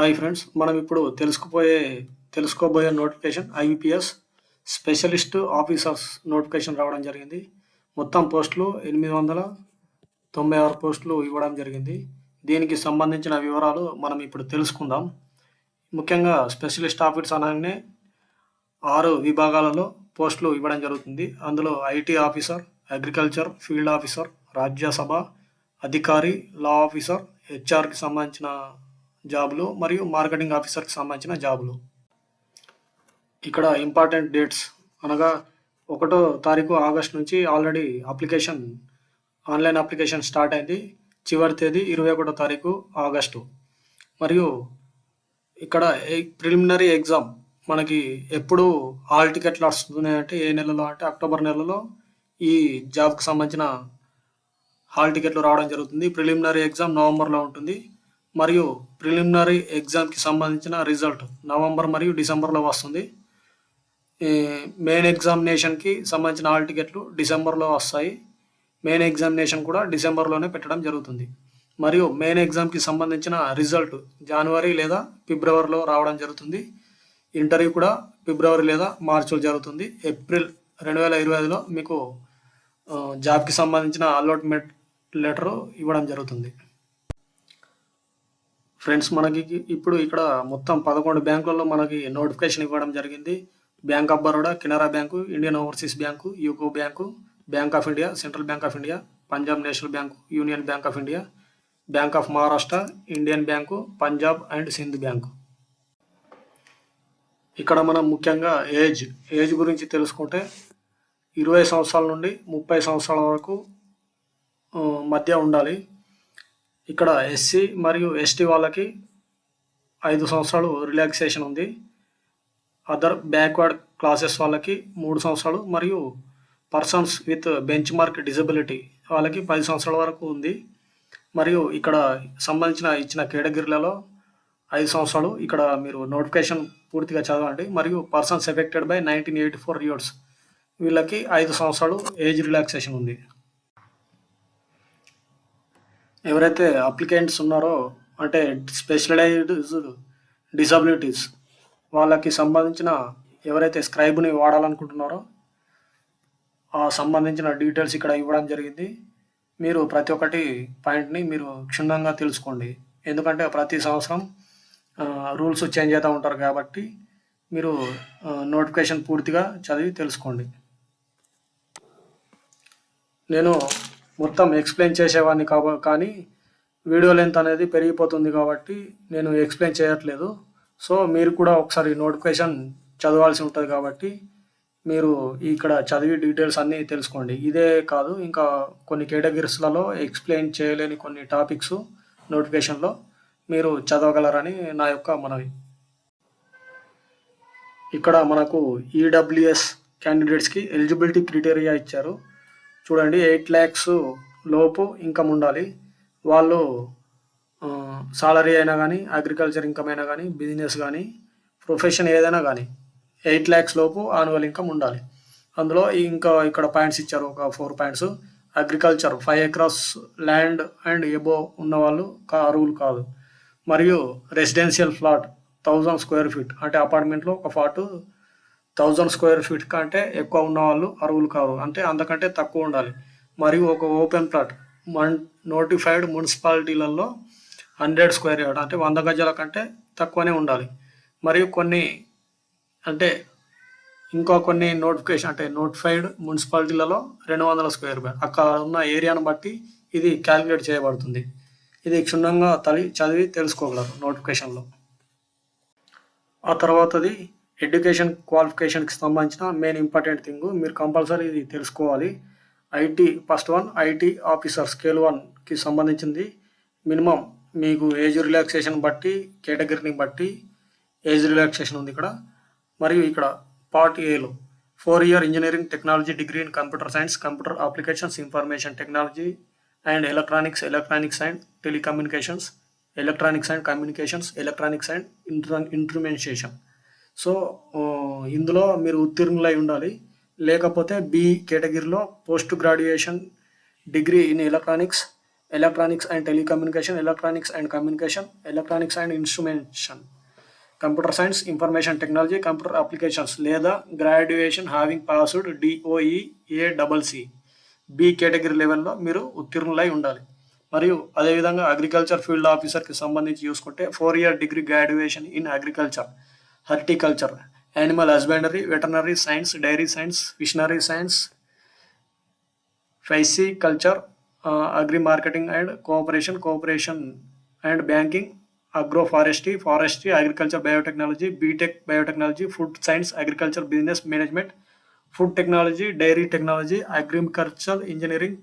Hi friends, మనం ఇప్పుడు తెలుసుకోబోయే notification IBPS specialist officers notification రావడం జరిగింది. మొత్తం పోస్టులు 896 పోస్టులు ఇవ్వడం జరిగింది. దీనికి సంబంధించిన వివరాలు మనం ఇప్పుడు తెలుసుకుందాం. ముఖ్యంగా స్పెషలిస్ట్ ఆఫీసర్స్ అనగానే 6 విభాగాలలో పోస్టులు ఇవ్వడం జరుగుతుంది. అందులో IT officer, agriculture, field officer, Rajya Sabha అధికారి, లా ఆఫీసర్, హెచ్ఆర్కి సంబంధించిన జాబులు మరియు మార్కెటింగ్ ఆఫీసర్కి సంబంధించిన జాబులు. ఇక్కడ ఇంపార్టెంట్ డేట్స్ అనగా 1వ తారీఖు ఆగస్ట్ నుంచి ఆల్రెడీ ఆన్లైన్ అప్లికేషన్ స్టార్ట్ అయింది. చివరి తేదీ 21వ తారీఖు ఆగస్టు. మరియు ఇక్కడ ప్రిలిమినరీ ఎగ్జామ్ మనకి ఎప్పుడు హాల్ టికెట్లు వస్తున్నాయంటే ఏ నెలలో అంటే అక్టోబర్ నెలలో ఈ జాబ్కి సంబంధించిన హాల్ టికెట్లు రావడం జరుగుతుంది. ప్రిలిమినరీ ఎగ్జామ్ నవంబర్లో ఉంటుంది. మరియు ప్రిలిమినరీ ఎగ్జామ్కి సంబంధించిన రిజల్ట్ నవంబర్ మరియు డిసెంబర్లో వస్తుంది. మెయిన్ ఎగ్జామినేషన్కి సంబంధించిన హాల్ టికెట్లు డిసెంబర్లో వస్తాయి. మెయిన్ ఎగ్జామినేషన్ కూడా డిసెంబర్లోనే పెట్టడం జరుగుతుంది. మరియు మెయిన్ ఎగ్జామ్కి సంబంధించిన రిజల్ట్ జనవరి లేదా ఫిబ్రవరిలో రావడం జరుగుతుంది. ఇంటర్వ్యూ కూడా ఫిబ్రవరి లేదా మార్చిలో జరుగుతుంది. ఏప్రిల్ 2025లో మీకు జాబ్కి సంబంధించిన అలాట్మెంట్ లెటర్ ఇవ్వడం జరుగుతుంది. ఫ్రెండ్స్, మనకి ఇప్పుడు ఇక్కడ మొత్తం 11 బ్యాంకులలో మనకి నోటిఫికేషన్ ఇవ్వడం జరిగింది. Bank of Baroda, Canara bank, Indian overseas bank, UCO bank, bank of India, central bank of India, Punjab national bank, union bank of India, bank of Maharashtra, Indian bank, Punjab and Sindh bank. ఇక్కడ మనం ముఖ్యంగా ఏజ్ గురించి తెలుసుకుంటే 20 సంవత్సరాల నుండి 30 సంవత్సరాల వరకు మధ్య ఉండాలి. ఇక్కడ ఎస్సీ మరియు ఎస్టీ వాళ్ళకి 5 సంవత్సరాలు రిలాక్సేషన్ ఉంది. అదర్ బ్యాక్వర్డ్ క్లాసెస్ వాళ్ళకి 3 సంవత్సరాలు మరియు persons with bench mark disability వాళ్ళకి 10 సంవత్సరాల వరకు ఉంది. మరియు ఇక్కడ ఇచ్చిన కేటగిరీలలో 5 సంవత్సరాలు. ఇక్కడ మీరు నోటిఫికేషన్ పూర్తిగా చదవండి. మరియు పర్సన్స్ ఎఫెక్టెడ్ బై 1984 ఇయర్స్ వీళ్ళకి 5 సంవత్సరాలు ఏజ్ రిలాక్సేషన్ ఉంది. ఎవరైతే అప్లికెంట్స్ ఉన్నారో అంటే స్పెషలైజ్డ్ డిసబిలిటీస్ వాళ్ళకి సంబంధించిన ఎవరైతే స్క్రైబ్ని వాడాలనుకుంటున్నారో ఆ సంబంధించిన డీటెయిల్స్ ఇక్కడ ఇవ్వడం జరిగింది. మీరు ప్రతి ఒక్కటి పాయింట్ని మీరు క్షుణ్ణంగా తెలుసుకోండి. ఎందుకంటే ప్రతి సంవత్సరం రూల్స్ చేంజ్ అవుతూ ఉంటారు కాబట్టి మీరు నోటిఫికేషన్ పూర్తిగా చదివి తెలుసుకోండి. నేను మొత్తం ఎక్స్ప్లెయిన్ చేసేవాడిని కానీ వీడియో లెంత్ అనేది పెరిగిపోతుంది కాబట్టి నేను ఎక్స్ప్లెయిన్ చేయట్లేదు. సో మీరు కూడా ఒకసారి నోటిఫికేషన్ చదవాల్సి ఉంటుంది కాబట్టి మీరు ఇక్కడ చదివి డీటెయిల్స్ అన్నీ తెలుసుకోండి. ఇదే కాదు, ఇంకా కొన్ని కేటగిరీస్లలో ఎక్స్ప్లెయిన్ చేయలేని కొన్ని టాపిక్స్ నోటిఫికేషన్లో మీరు చదవగలరని నా యొక్క మనవి. ఇక్కడ మనకు ఈడబ్ల్యూఎస్ క్యాండిడేట్స్కి ఎలిజిబిలిటీ క్రైటీరియా ఇచ్చారు. చూడండి, 8 lakhs లోపు ఇన్కమ్ ఉండాలి. వాళ్ళు సాలరీ అయినా కానీ, అగ్రికల్చర్ ఇన్కమ్ అయినా కానీ, బిజినెస్ కానీ, ప్రొఫెషన్ ఏదైనా కానీ 8 lakhs లోపు యాన్యువల్ ఇన్కమ్ ఉండాలి. అందులో ఇంకా ఇక్కడ పాయింట్స్ ఇచ్చారు, ఒక 4 points. Agriculture 5 acres land and above ఉన్న వాళ్ళు అర్హులు కాదు. మరియు రెసిడెన్షియల్ ఫ్లాట్ 1000 square feet అంటే అపార్ట్మెంట్లో ఒక ఫ్లాట్ 1000 square feet కంటే ఎక్కువ ఉన్న వాళ్ళు అర్హులు కాదు, అంటే అంతకంటే తక్కువ ఉండాలి. మరియు ఒక ఓపెన్ ప్లాట్ నోటిఫైడ్ మున్సిపాలిటీలలో 100 square yard అంటే 100 గజాల కంటే తక్కువనే ఉండాలి. మరియు కొన్ని నోటిఫైడ్ మున్సిపాలిటీలలో 200 square yard అక్కడ ఉన్న ఏరియాను బట్టి ఇది క్యాలిక్యులేట్ చేయబడుతుంది. ఇది క్షుణ్ణంగా చదివి తెలుసుకోగలరు నోటిఫికేషన్లో. ఆ తర్వాతది ఎడ్యుకేషన్ క్వాలిఫికేషన్కి సంబంధించిన మెయిన్ ఇంపార్టెంట్ థింగ్ మీరు కంపల్సరీ ఇది తెలుసుకోవాలి. First one IT officer scale 1కి సంబంధించింది. మినిమం మీకు ఏజ్ రిలాక్సేషన్ బట్టి, కేటగిరీని బట్టి ఏజ్ రిలాక్సేషన్ ఉంది ఇక్కడ. మరియు ఇక్కడ పార్ట్ ఏలో 4-year engineering technology degree in computer science, computer applications, information technology and electronics and telecommunications, electronics and communications, electronics and instrumentation. So ఇందులో మీరు ఉత్తీర్ణులై ఉండాలి. లేకపోతే బి కేటగిరీలో post graduation degree in electronics electronics and telecommunication, electronics and communication, electronics and instrumentation, computer science, information technology, computer applications లేదా graduation having passed DOE A double C B category లెవెల్లో మీరు ఉత్తీర్ణులై ఉండాలి. మరియు అదేవిధంగా అగ్రికల్చర్ ఫీల్డ్ ఆఫీసర్కి సంబంధించి చూసుకుంటే 4 year degree graduation in agriculture, horticulture, animal husbandry, veterinary science, dairy science, fishery science, pisciculture, agri marketing and cooperation and banking, agroforestry, forestry, agriculture biotechnology, BTech biotechnology, food science, agriculture business management, food technology, dairy technology, agriculture engineering,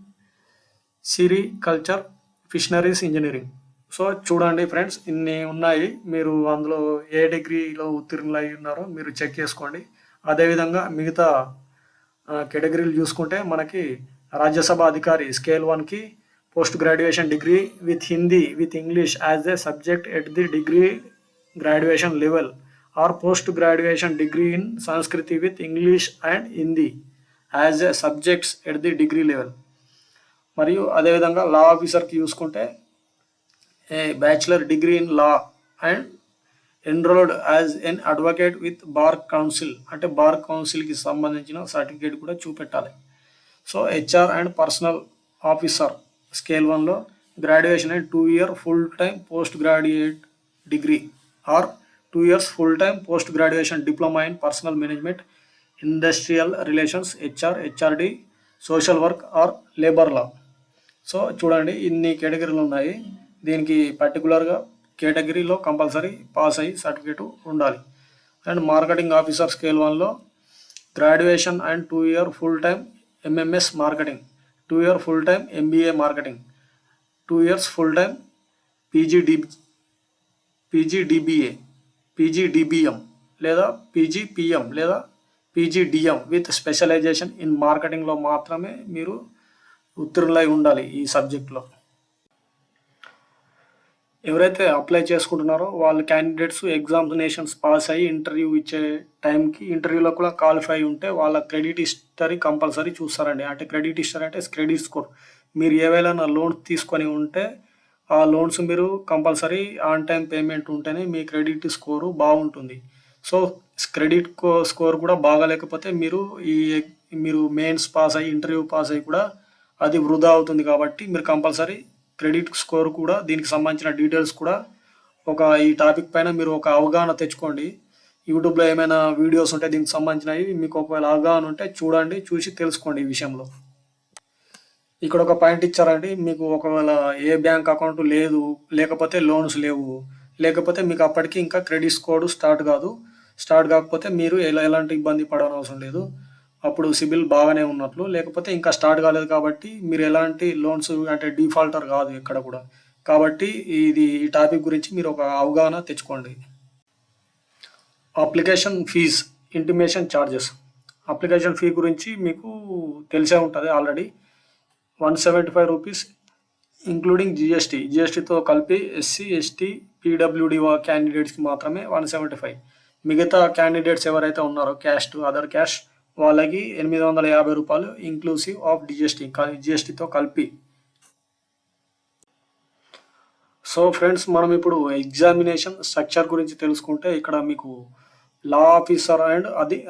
sericulture, fisheries engineering. So చూడండి friends, ఇన్ని ఉన్నాయి. మీరు అందులో ఏ డిగ్రీలో ఉత్తీర్ణులు అయి ఉన్నారో మీరు check చేసుకోండి. అదేవిధంగా మిగతా కేటగిరీలు చూసుకుంటే మనకి రాజ్యసభ అధికారి స్కేల్ 1కి post graduation degree with Hindi with English as a subject at the degree graduation level or post graduation degree in Sanskrit with English and Hindi as a subjects at the degree level. మరియు అదేవిధంగా law ఆఫీసర్కి చూసుకుంటే a bachelor degree in law and enrolled as an advocate with bar council, అంటే bar కౌన్సిల్కి సంబంధించిన certificate కూడా చూపెట్టాలి. So HR and personnel officer scale 1లో graduation and 2 year full time post graduate degree or 2 years full time post graduation diploma in personnel management, industrial relations, HR, HRD, social work or labour law. So చూడండి, ఇన్ని కేటగిరీలు ఉన్నాయి. దీనికి పర్టికులర్గా కేటగిరీలో compulsory pass అయ్యి certificate ఉండాలి. And marketing officer scale 1లో graduation and 2 year full time MMS marketing, 2 year full time MBA marketing, 2 years full time PGDBA, PGDBM లేదా పీజీపిఎం లేదా పీజీడిఎం విత్ స్పెషలైజేషన్ ఇన్ మార్కెటింగ్లో మాత్రమే మీరు ఉత్తీర్ణులై ఉండాలి ఈ సబ్జెక్ట్లో. ఎవరైతే అప్లై చేసుకుంటున్నారో వాళ్ళ క్యాండిడేట్స్ ఎగ్జామినేషన్స్ పాస్ అయ్యి ఇంటర్వ్యూ ఇచ్చే టైంకి ఇంటర్వ్యూలో కూడా క్వాలిఫై ఉంటే వాళ్ళ క్రెడిట్ హిస్టరీ కంపల్సరీ చూస్తారండి. అంటే క్రెడిట్ హిస్టరీ అంటే క్రెడిట్ స్కోర్. మీరు ఏవైనా లోన్స్ తీసుకొని ఉంటే ఆ లోన్స్ మీరు కంపల్సరీ ఆన్ టైం పేమెంట్ ఉంటేనే మీ క్రెడిట్ స్కోరు బాగుంటుంది. సో క్రెడిట్ స్కోర్ కూడా బాగాలేకపోతే మీరు మెయిన్స్ పాస్ అయ్యి ఇంటర్వ్యూ పాస్ అయ్యి కూడా అది వృధా అవుతుంది. కాబట్టి మీరు కంపల్సరీ క్రెడిట్ స్కోర్ కూడా దీనికి సంబంధించిన డీటెయిల్స్ కూడా ఈ టాపిక్ పైన మీరు ఒక అవగాహన తెచ్చుకోండి. యూట్యూబ్లో ఏమైనా వీడియోస్ ఉంటే దీనికి సంబంధించినవి మీకు ఒకవేళ అవగాహన ఉంటే చూడండి, చూసి తెలుసుకోండి ఈ విషయంలో. ఇక్కడ ఒక పాయింట్ ఇచ్చారండి, మీకు ఒకవేళ ఏ బ్యాంక్ అకౌంట్ లేదు, లేకపోతే లోన్స్ లేవు, లేకపోతే మీకు అప్పటికి ఇంకా క్రెడిట్ స్కోర్ స్టార్ట్ కాకపోతే మీరు ఎలాంటి ఇబ్బంది పడనవసరం లేదు. అప్పుడు సిబిల్ బాగానే ఉన్నట్లు. లేకపోతే ఇంకా స్టార్ట్ కాలేదు కాబట్టి మీరు ఎలాంటి లోన్స్ అంటే డిఫాల్టర్ కాదు ఎక్కడ కూడా. కాబట్టి ఈ టాపిక్ గురించి మీరు ఒక అవగాహన తెచ్చుకోండి. Application fees, intimation charges. Application fee గురించి మీకు తెలిసే ఉంటుంది ఆల్రెడీ. 175 రూపీస్ ఇంక్లూడింగ్ జిఎస్టీతో కలిపి ఎస్సీ, ఎస్టీ, పీడబ్ల్యూడి క్యాండిడేట్స్కి మాత్రమే 175. మిగతా క్యాండిడేట్స్ ఎవరైతే ఉన్నారో క్యాస్ట్, అదర్ క్యాస్ట్ వాళ్ళకి 850 రూపాయలు ఇంక్లూసివ్ ఆఫ్ జిఎస్టీతో కలిపి. సో ఫ్రెండ్స్, మనం ఇప్పుడు ఎగ్జామినేషన్ స్ట్రక్చర్ గురించి తెలుసుకుంటే ఇక్కడ మీకు లా ఆఫీసర్ అండ్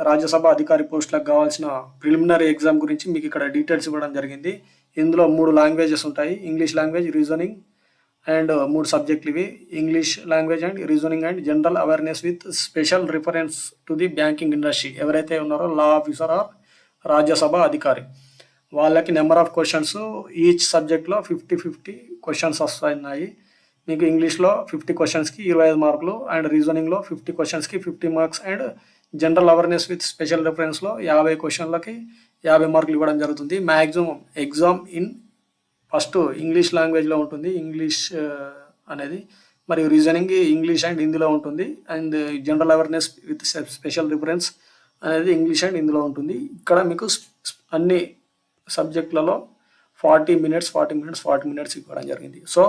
రాజ్యసభ అధికారి పోస్టులకు కావాల్సిన ప్రిలిమినరీ ఎగ్జామ్ గురించి మీకు ఇక్కడ డీటెయిల్స్ ఇవ్వడం జరిగింది. ఇందులో 3 లాంగ్వేజెస్ ఉంటాయి. ఇంగ్లీష్ లాంగ్వేజ్, రీజనింగ్ అండ్ 3 సబ్జెక్టులు ఇవి. English language and reasoning and general awareness with special reference to the banking industry. ఎవరైతే ఉన్నారో లా ఆఫీసర్ ఆర్ రాజ్యసభ అధికారి వాళ్ళకి నెంబర్ ఆఫ్ క్వశ్చన్స్ ఈచ్ సబ్జెక్ట్లో 50 క్వశ్చన్స్ వస్తున్నాయి. మీకు ఇంగ్లీష్లో 50 క్వశ్చన్స్కి 25 మార్కులు, అండ్ రీజనింగ్లో 50 క్వశ్చన్స్కి 50 marks, and general awareness with special రిఫరెన్స్లో 50 క్వశ్చన్లకి 50 మార్కులు ఇవ్వడం జరుగుతుంది. Maximum exam in first English లాంగ్వేజ్లో ఉంటుంది, ఇంగ్లీష్ అనేది. మరియు రీజనింగ్ ఇంగ్లీష్ అండ్ హిందీలో ఉంటుంది. And general awareness with special reference అనేది ఇంగ్లీష్ అండ్ హిందీలో ఉంటుంది. ఇక్కడ మీకు అన్ని సబ్జెక్టులలో 40 minutes ఇవ్వడం జరిగింది. సో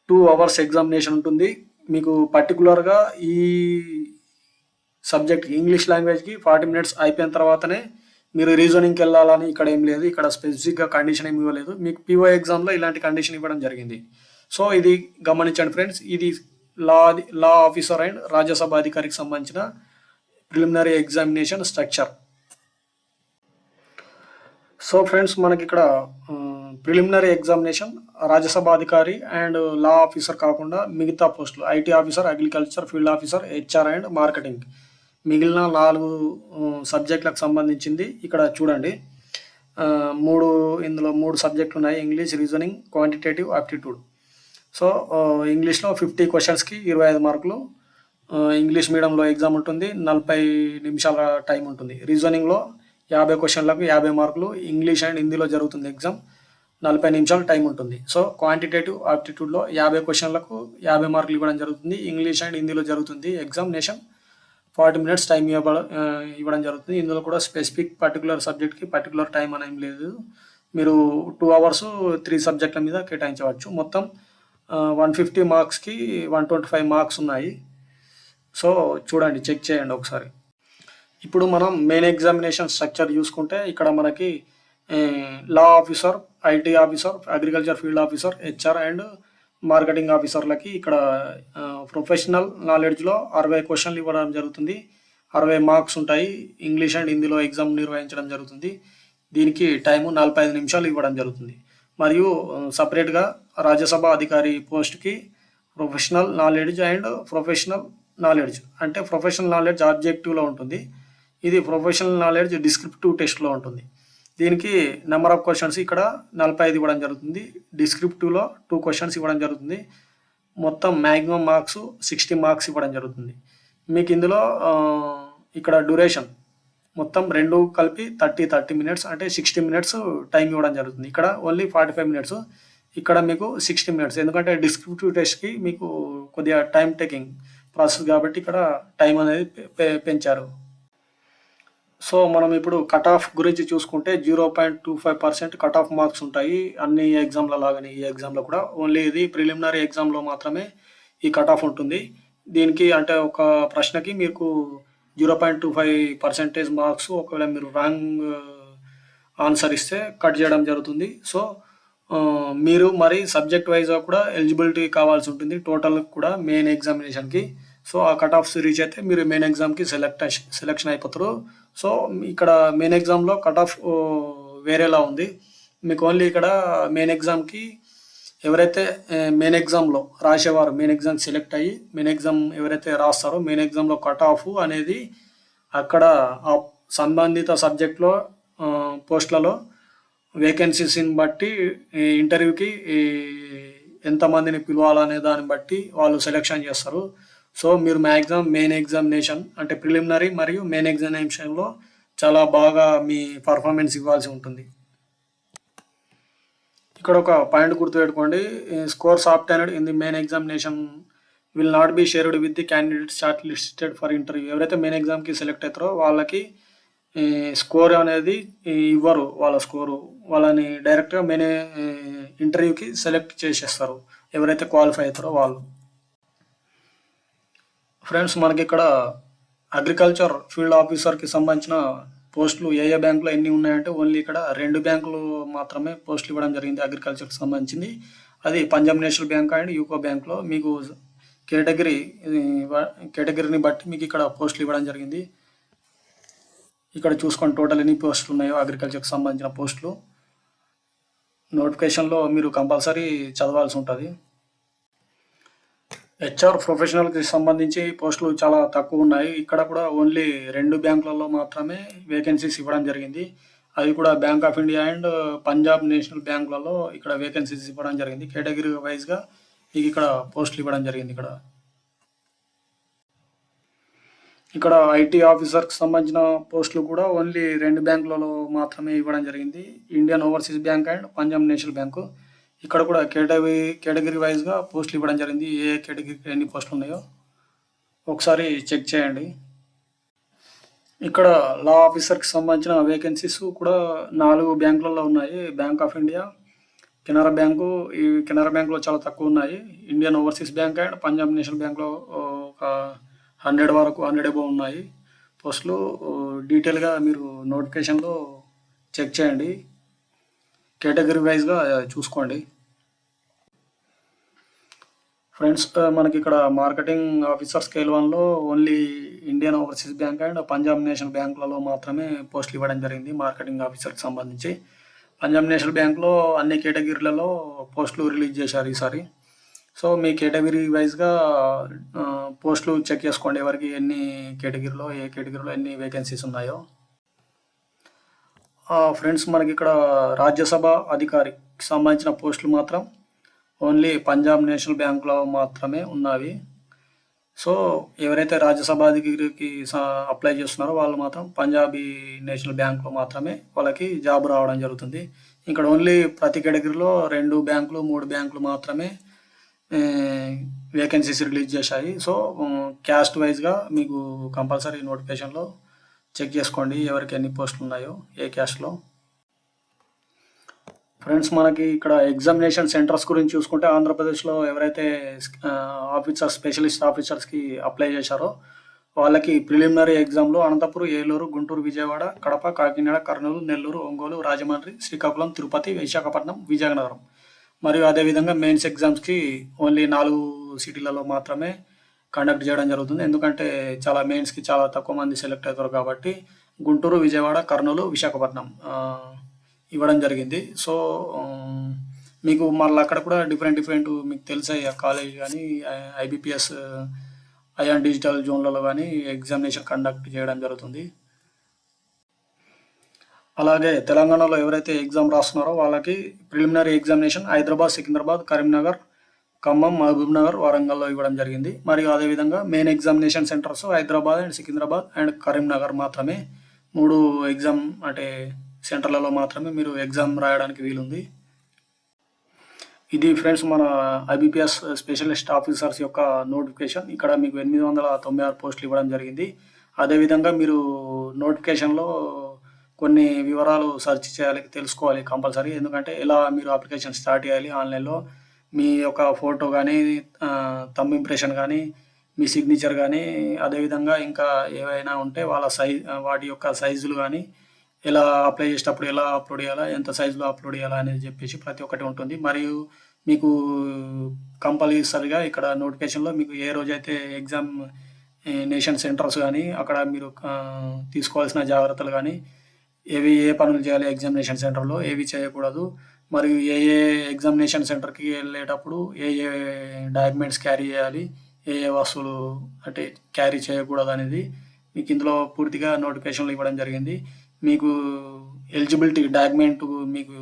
2 hours ఎగ్జామినేషన్ ఉంటుంది. మీకు పర్టికులర్గా ఈ సబ్జెక్ట్ ఇంగ్లీష్ లాంగ్వేజ్కి 40 minutes అయిపోయిన తర్వాతనే మీరు రీజనింగ్కి వెళ్ళాలని ఇక్కడ ఏం లేదు, ఇక్కడ స్పెసిఫిక్గా కండిషన్ ఏమి ఇవ్వలేదు. మీకు పిఓ ఎగ్జామ్లో ఇలాంటి కండిషన్ ఇవ్వడం జరిగింది. సో ఇది గమనించండి ఫ్రెండ్స్, ఇది లా ఆఫీసర్ అండ్ రాజ్యసభ అధికారికి సంబంధించిన preliminary examination structure. So friends, మనకి ఇక్కడ ప్రిలిమినరీ ఎగ్జామినేషన్ రాజ్యసభ అధికారి అండ్ లా ఆఫీసర్ కాకుండా మిగతా పోస్టులు IT officer, agriculture, field officer, HR and marketing, మిగిలిన 4 సబ్జెక్టులకు సంబంధించింది ఇక్కడ చూడండి. ఇందులో 3 సబ్జెక్టులు ఉన్నాయి: English, reasoning, quantitative aptitude. So ఇంగ్లీష్లో 50 క్వశ్చన్స్కి 25 మార్కులు. ఇంగ్లీష్ మీడియంలో ఎగ్జామ్ ఉంటుంది, 40 నిమిషాల టైం ఉంటుంది. రీజనింగ్లో 50 క్వశ్చన్లకు 50 మార్కులు. ఇంగ్లీష్ అండ్ హిందీలో జరుగుతుంది ఎగ్జామ్, 40 నిమిషాలు టైం ఉంటుంది. సో క్వాంటిటేటివ్ ఆప్టిట్యూడ్లో 50 క్వశ్చన్లకు 50 మార్కులు ఇవ్వడం జరుగుతుంది. ఇంగ్లీష్ అండ్ హిందీలో జరుగుతుంది ఎగ్జామినేషన్. 40 మినిట్స్ టైం ఇవ్వడం జరుగుతుంది. ఇందులో కూడా స్పెసిఫిక్ పర్టికులర్ సబ్జెక్ట్కి పర్టికులర్ టైం అనేం లేదు. మీరు 2 అవర్స్ 3 సబ్జెక్టుల మీద కేటాయించవచ్చు. మొత్తం 150 మార్క్స్కి 125 మార్క్స్ ఉన్నాయి. సో చూడండి, చెక్ చేయండి ఒకసారి. ఇప్పుడు మనం మెయిన్ ఎగ్జామినేషన్ స్ట్రక్చర్ చూసుకుంటే ఇక్కడ మనకి law officer, IT officer, agriculture field officer, HR and marketing ఆఫీసర్లకి ఇక్కడ ప్రొఫెషనల్ నాలెడ్జ్లో 60 క్వశ్చన్లు ఇవ్వడం జరుగుతుంది. 60 మార్క్స్ ఉంటాయి. ఇంగ్లీష్ అండ్ హిందీలో ఎగ్జామ్ నిర్వహించడం జరుగుతుంది. దీనికి టైము 45 నిమిషాలు ఇవ్వడం జరుగుతుంది. మరియు సపరేట్గా రాజ్యసభ అధికారి పోస్ట్కి professional knowledge and professional knowledge, అంటే ప్రొఫెషనల్ నాలెడ్జ్ ఆబ్జెక్టివ్లో ఉంటుంది. ఇది ప్రొఫెషనల్ నాలెడ్జ్ డిస్క్రిప్టివ్ టెస్ట్లో ఉంటుంది. దీనికి నెంబర్ ఆఫ్ క్వశ్చన్స్ ఇక్కడ 45 ఇవ్వడం జరుగుతుంది. డిస్క్రిప్టివ్లో 2 క్వశ్చన్స్ ఇవ్వడం జరుగుతుంది. మొత్తం మ్యాక్సిమం మార్క్స్ 60 మార్క్స్ ఇవ్వడం జరుగుతుంది. మీకు ఇందులో ఇక్కడ డ్యూరేషన్ మొత్తం 2 కలిపి 30 మినిట్స్, అంటే 60 మినిట్స్ టైం ఇవ్వడం జరుగుతుంది. ఇక్కడ ఓన్లీ 45 మినిట్స్, ఇక్కడ మీకు 60 మినిట్స్. ఎందుకంటే డిస్క్రిప్టివ్ టెస్ట్కి మీకు కొద్దిగా టైం టేకింగ్ ప్రాసెస్ కాబట్టి ఇక్కడ టైం అనేది పెంచారు. సో మనం ఇప్పుడు కట్ ఆఫ్ గురించి చూసుకుంటే 0.25% కట్ ఆఫ్ మార్క్స్ ఉంటాయి. అన్ని ఎగ్జామ్ల లాగానే ఈ ఎగ్జామ్లో కూడా ఓన్లీ ఇది ప్రిలిమినరీ ఎగ్జామ్లో మాత్రమే ఈ కట్ ఆఫ్ ఉంటుంది. దీనికి అంటే ఒక ప్రశ్నకి మీకు 0.25% మార్క్స్, ఒకవేళ మీరు రాంగ్ ఆన్సర్ ఇస్తే కట్ చేయడం జరుగుతుంది. సో మీరు మరి సబ్జెక్ట్ వైజ్గా కూడా ఎలిజిబిలిటీ కావాల్సి ఉంటుంది టోటల్ కూడా మెయిన్ ఎగ్జామినేషన్కి. సో ఆ కట్ ఆఫ్స్ రీచ్ అయితే మీరు మెయిన్ ఎగ్జామ్కి సెలెక్షన్ అయిపోతారు. సో ఇక్కడ మెయిన్ ఎగ్జామ్లో కట్ ఆఫ్ వేరేలా ఉంది. మీకు ఓన్లీ ఇక్కడ మెయిన్ ఎగ్జామ్కి ఎవరైతే మెయిన్ ఎగ్జామ్లో రాసేవారు, మెయిన్ ఎగ్జామ్ సెలెక్ట్ అయ్యి మెయిన్ ఎగ్జామ్ ఎవరైతే రాస్తారో మెయిన్ ఎగ్జామ్లో కట్ ఆఫ్ అనేది అక్కడ ఆ సంబంధిత సబ్జెక్ట్లో పోస్టులలో వేకెన్సీస్ని బట్టి ఇంటర్వ్యూకి ఎంతమందిని పిలవాలనే దాన్ని బట్టి వాళ్ళు సెలెక్షన్ చేస్తారు. సో మీరు మ్యాక్సిమం మెయిన్ ఎగ్జామినేషన్ అంటే ప్రిలిమినరీ మరియు మెయిన్ ఎగ్జామినేషన్లో చాలా బాగా మీ పర్ఫార్మెన్స్ ఇవ్వాల్సి ఉంటుంది. ఇక్కడ ఒక పాయింట్ గుర్తుపెట్టుకోండి, scores obtained in the main examination will not be shared with the candidate shortlisted for interview. ఎవరైతే మెయిన్ ఎగ్జామ్కి సెలెక్ట్ అవుతారో వాళ్ళకి స్కోర్ అనేది ఇవ్వరు. వాళ్ళ స్కోరు వాళ్ళని డైరెక్ట్గా మెయిన్ ఇంటర్వ్యూకి సెలెక్ట్ చేసేస్తారు ఎవరైతే క్వాలిఫై అవుతారో వాళ్ళు. ఫ్రెండ్స్, మనకి ఇక్కడ అగ్రికల్చర్ ఫీల్డ్ ఆఫీసర్కి సంబంధించిన పోస్టులు ఏ బ్యాంకులో ఎన్ని ఉన్నాయంటే ఓన్లీ ఇక్కడ 2 బ్యాంకులు మాత్రమే పోస్టులు ఇవ్వడం జరిగింది అగ్రికల్చర్కి సంబంధించింది. అది Punjab national bank and UCO బ్యాంక్లో. మీకు కేటగిరీని బట్టి మీకు ఇక్కడ పోస్టులు ఇవ్వడం జరిగింది. ఇక్కడ చూసుకోండి టోటల్ ఎన్ని పోస్టులు ఉన్నాయో అగ్రికల్చర్కి సంబంధించిన పోస్టులు. నోటిఫికేషన్లో మీరు కంపల్సరీ చదవాల్సి ఉంటుంది. హెచ్ఆర్ ప్రొఫెషనల్కి సంబంధించి పోస్టులు చాలా తక్కువ ఉన్నాయి. ఇక్కడ కూడా ఓన్లీ 2 బ్యాంకులలో మాత్రమే వేకెన్సీస్ ఇవ్వడం జరిగింది. అది కూడా bank of India and Punjab National బ్యాంకులలో ఇక్కడ వేకెన్సీస్ ఇవ్వడం జరిగింది. కేటగిరీ వైజ్గా మీకు ఇక్కడ పోస్టులు ఇవ్వడం జరిగింది. ఇక్కడ ఐటీ ఆఫీసర్కి సంబంధించిన పోస్టులు కూడా ఓన్లీ 2 బ్యాంకులలో మాత్రమే ఇవ్వడం జరిగింది, Indian Overseas Bank and Punjab national bank. ఇక్కడ కూడా కేటగిరీ వైజ్గా పోస్టులు ఇవ్వడం జరిగింది. ఏ కేటగిరీకి ఎన్ని పోస్టులు ఉన్నాయో ఒకసారి చెక్ చేయండి. ఇక్కడ లా ఆఫీసర్కి సంబంధించిన వేకెన్సీస్ కూడా 4 బ్యాంకులలో ఉన్నాయి. Bank of India, Canara bank. ఈ కెనరా బ్యాంకులో చాలా తక్కువ ఉన్నాయి. Indian Overseas Bank and Punjab national బ్యాంక్లో ఒక 100 వరకు 100 అబోవ్ ఉన్నాయి. పోస్టులు డీటెయిల్గా మీరు నోటిఫికేషన్లో చెక్ చేయండి. కేటగిరీ వైజ్గా చూసుకోండి. ఫ్రెండ్స్, మనకి ఇక్కడ మార్కెటింగ్ ఆఫీసర్ స్కేల్ 1లో only Indian Overseas Bank and Punjab National బ్యాంకులలో మాత్రమే పోస్టులు ఇవ్వడం జరిగింది మార్కెటింగ్ ఆఫీసర్కి సంబంధించి. పంజాబ్ నేషనల్ బ్యాంక్లో అన్ని కేటగిరీలలో పోస్టులు రిలీజ్ చేశారు ఈసారి. సో మీ కేటగిరీ వైజ్గా పోస్టులు చెక్ చేసుకోండి, ఎవరికి ఎన్ని కేటగిరీలో ఏ కేటగిరీలో ఎన్ని వేకెన్సీస్ ఉన్నాయో. ఫ్రెండ్స్, మనకి ఇక్కడ రాజ్యసభ అధికారికి సంబంధించిన పోస్టులు మాత్రం ఓన్లీ పంజాబ్ నేషనల్ బ్యాంకులో మాత్రమే ఉన్నవి. సో ఎవరైతే రాజ్యసభ అధికారికి అప్లై చేస్తున్నారో వాళ్ళు మాత్రం పంజాబీ నేషనల్ బ్యాంకులో మాత్రమే వాళ్ళకి జాబ్ రావడం జరుగుతుంది. ఇక్కడ ఓన్లీ ప్రతి కేటగిరీలో 2 బ్యాంకులు 3 బ్యాంకులు మాత్రమే వేకెన్సీస్ రిలీజ్ చేశాయి. సో క్యాస్ట్ వైజ్గా మీకు కంపల్సరీ నోటిఫికేషన్లో చెక్ చేసుకోండి ఎవరికి ఎన్ని పోస్టులు ఉన్నాయో ఏ క్యాస్ట్లో. ఫ్రెండ్స్, మనకి ఇక్కడ ఎగ్జామినేషన్ సెంటర్స్ గురించి చూసుకుంటే ఆంధ్రప్రదేశ్లో ఎవరైతే స్పెషలిస్ట్ ఆఫీసర్స్కి అప్లై చేశారో వాళ్ళకి ప్రిలిమినరీ ఎగ్జామ్లో అనంతపురం, ఏలూరు, గుంటూరు, విజయవాడ, కడప, కాకినాడ, కర్నూలు, నెల్లూరు, ఒంగోలు, రాజమండ్రి, శ్రీకాకుళం, తిరుపతి, విశాఖపట్నం, విజయనగరం మరియు అదేవిధంగా మెయిన్స్ ఎగ్జామ్స్కి ఓన్లీ 4 సిటీలలో మాత్రమే కండక్ట్ చేయడం జరుగుతుంది. ఎందుకంటే మెయిన్స్కి చాలా తక్కువ మంది సెలెక్ట్ అవుతారు కాబట్టి గుంటూరు, విజయవాడ, కర్నూలు, విశాఖపట్నం ఇవ్వడం జరిగింది. సో మీకు మళ్ళీ అక్కడ కూడా డిఫరెంట్ మీకు తెలిసాయి కాలేజ్ కానీ IBPS అయాన్ డిజిటల్ జోన్లలో కానీ ఎగ్జామినేషన్ కండక్ట్ చేయడం జరుగుతుంది. అలాగే తెలంగాణలో ఎవరైతే ఎగ్జామ్ రాస్తున్నారో వాళ్ళకి ప్రిలిమినరీ ఎగ్జామినేషన్ హైదరాబాద్, సికింద్రాబాద్, కరీంనగర్, ఖమ్మం, మహబూబ్నగర్, వరంగల్లో ఇవ్వడం జరిగింది. మరియు అదేవిధంగా main examination centres Hyderabad and Secunderabad and Karimnagar మాత్రమే 3 ఎగ్జామ్ సెంటర్లలో మాత్రమే మీరు ఎగ్జామ్ రాయడానికి వీలుంది. ఇది ఫ్రెండ్స్ మన IBPS స్పెషలిస్ట్ ఆఫీసర్స్ యొక్క నోటిఫికేషన్. ఇక్కడ మీకు 896 పోస్టులు ఇవ్వడం జరిగింది. అదేవిధంగా మీరు నోటిఫికేషన్లో కొన్ని వివరాలు సెర్చ్ చేయాలి, తెలుసుకోవాలి కంపల్సరీ. ఎందుకంటే ఎలా మీరు అప్లికేషన్ స్టార్ట్ చేయాలి ఆన్లైన్లో, మీ యొక్క ఫోటో కానీ థంబ్ ఇంప్రెషన్ కానీ మీ సిగ్నేచర్ కానీ అదేవిధంగా ఇంకా ఏవైనా ఉంటే వాటి యొక్క సైజులు కానీ ఎలా అప్లై చేసేటప్పుడు ఎలా అప్లోడ్ చేయాలా, ఎంత సైజులో అప్లోడ్ చేయాలా అనేది చెప్పేసి ప్రతి ఒక్కటి ఉంటుంది. మరియు మీకు కంపల్సరిగా ఇక్కడ నోటిఫికేషన్లో మీకు ఏ రోజైతే ఎగ్జామినేషన్ సెంటర్స్ కానీ అక్కడ మీరు తీసుకోవాల్సిన జాగ్రత్తలు కానీ ఏ పనులు చేయాలి ఎగ్జామినేషన్ సెంటర్లో, ఏవి చేయకూడదు, మరియు ఏ ఎగ్జామినేషన్ సెంటర్కి వెళ్ళేటప్పుడు ఏ డాక్యుమెంట్స్ క్యారీ చేయాలి, ఏ వస్తువులు క్యారీ చేయకూడదు అనేది మీకు ఇందులో పూర్తిగా నోటిఫికేషన్లు ఇవ్వడం జరిగింది. మీకు ఎలిజిబిలిటీ డాక్యుమెంట్ మీకు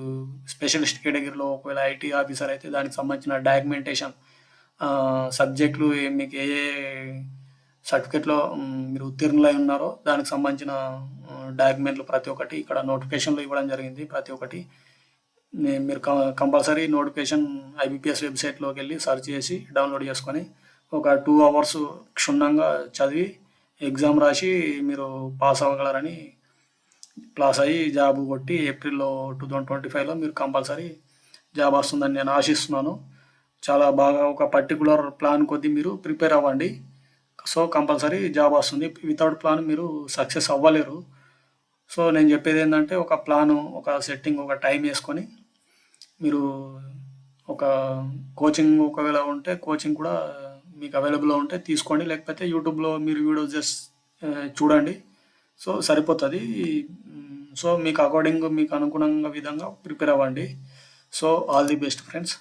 స్పెషలిస్ట్ కేటగిరీలో ఒకవేళ IT ఆఫీసర్ అయితే దానికి సంబంధించిన డాక్యుమెంటేషన్ సబ్జెక్టులు మీకు ఏ సర్టిఫికేట్లో మీరు ఉత్తీర్ణులై ఉన్నారో దానికి సంబంధించిన డాక్యుమెంట్లు ప్రతి ఒక్కటి ఇక్కడ నోటిఫికేషన్లో ఇవ్వడం జరిగింది. ప్రతి ఒక్కటి మీరు కంపల్సరీ నోటిఫికేషన్ IBPS వెబ్సైట్లోకి వెళ్ళి సెర్చ్ చేసి డౌన్లోడ్ చేసుకొని ఒక 2 అవర్స్ క్షుణ్ణంగా చదివి ఎగ్జామ్ రాసి మీరు పాస్ అవ్వగలరని క్లాస్ అయ్యి జాబ్ కొట్టి ఏప్రిల్లో 2025లో మీరు కంపల్సరీ జాబ్ వస్తుందని నేను ఆశిస్తున్నాను. చాలా బాగా ఒక పర్టికులర్ ప్లాన్ కొద్దీ మీరు ప్రిపేర్ అవ్వండి. సో కంపల్సరీ జాబ్ వస్తుంది. వితౌట్ ప్లాన్ మీరు సక్సెస్ అవ్వలేరు. సో నేను చెప్పేది ఏంటంటే ఒక ప్లాను, ఒక సెట్టింగ్, ఒక టైం వేసుకొని మీరు ఒక కోచింగ్ ఒకవేళ ఉంటే కోచింగ్ కూడా మీకు అవైలబుల్లో ఉంటే తీసుకోండి, లేకపోతే యూట్యూబ్లో మీరు వీడియోస్ జస్ట్ చూడండి. సో సరిపోతుంది. సో మీకు అనుగుణంగా విధంగా ప్రిపేర్ అవ్వండి. So all the best friends.